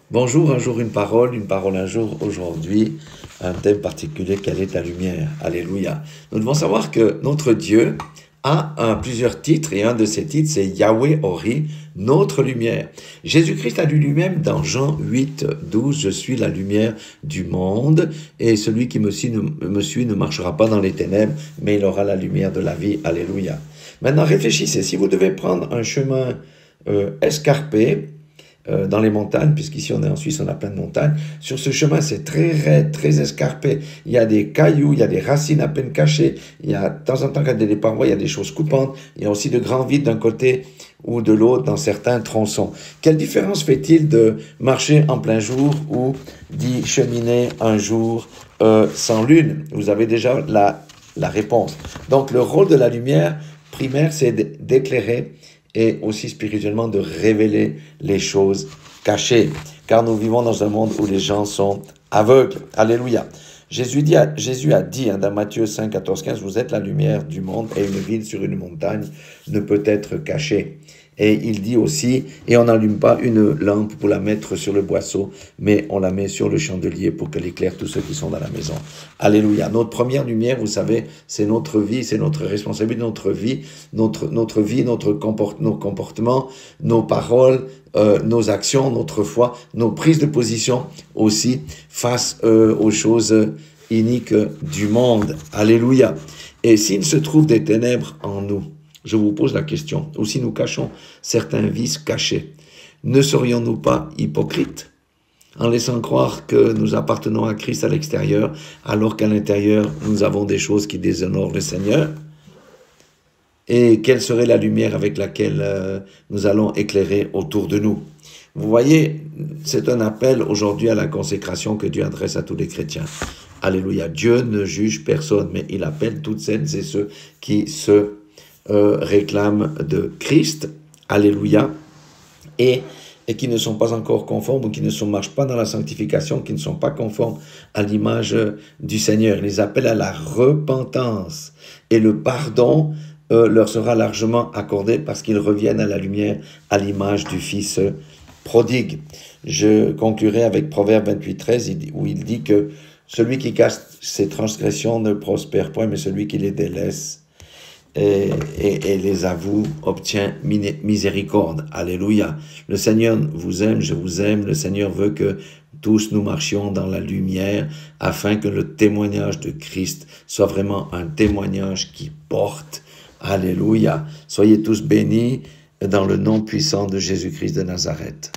Bonjour, un jour une parole un jour aujourd'hui, un thème particulier, quelle est ta lumière? Alléluia. Nous devons savoir que notre Dieu a plusieurs titres et un de ces titres c'est Yahweh Ori, notre lumière. Jésus-Christ a dit lui-même dans Jean 8, 12, je suis la lumière du monde et celui qui me suit ne marchera pas dans les ténèbres, mais il aura la lumière de la vie. Alléluia. Maintenant réfléchissez, si vous devez prendre un chemin escarpé, dans les montagnes, puisqu'ici on est en Suisse, on a plein de montagnes. Sur ce chemin, c'est très raide, très escarpé. Il y a des cailloux, il y a des racines à peine cachées. Il y a de temps en temps, quand il y a des parois, il y a des choses coupantes. Il y a aussi de grands vides d'un côté ou de l'autre dans certains tronçons. Quelle différence fait-il de marcher en plein jour ou d'y cheminer un jour sans lune? Vous avez déjà la réponse. Donc le rôle de la lumière primaire, c'est d'éclairer et aussi spirituellement de révéler les choses cachées. Car nous vivons dans un monde où les gens sont aveugles. Alléluia. Jésus a dit dans Matthieu 5, 14, 15, vous êtes la lumière du monde et une ville sur une montagne ne peut être cachée. Et il dit aussi, et on n'allume pas une lampe pour la mettre sur le boisseau, mais on la met sur le chandelier pour qu'elle éclaire tous ceux qui sont dans la maison. Alléluia. Notre première lumière, vous savez, c'est notre vie, c'est notre responsabilité, notre vie, nos comportements, nos paroles, nos actions, notre foi, nos prises de position aussi face aux choses iniques du monde. Alléluia. Et s'il se trouve des ténèbres en nous, je vous pose la question, ou si nous cachons certains vices cachés, ne serions-nous pas hypocrites en laissant croire que nous appartenons à Christ à l'extérieur, alors qu'à l'intérieur, nous avons des choses qui déshonorent le Seigneur? Et quelle serait la lumière avec laquelle nous allons éclairer autour de nous? Vous voyez, c'est un appel aujourd'hui à la consécration que Dieu adresse à tous les chrétiens. Alléluia. Dieu ne juge personne, mais il appelle toutes celles et ceux qui se réclament de Christ, alléluia, et qui ne sont pas encore conformes ou qui ne marchent pas dans la sanctification, qui ne sont pas conformes à l'image du Seigneur. Il les appelle à la repentance et le pardon leur sera largement accordé parce qu'ils reviennent à la lumière, à l'image du Fils prodigue. Je conclurai avec Proverbe 28, 13, où il dit que celui qui cache ses transgressions ne prospère point, mais celui qui les délaisse et les avoue obtient miséricorde. Alléluia. Le Seigneur vous aime, je vous aime. Le Seigneur veut que tous nous marchions dans la lumière afin que le témoignage de Christ soit vraiment un témoignage qui porte. Alléluia. Soyez tous bénis dans le nom puissant de Jésus-Christ de Nazareth.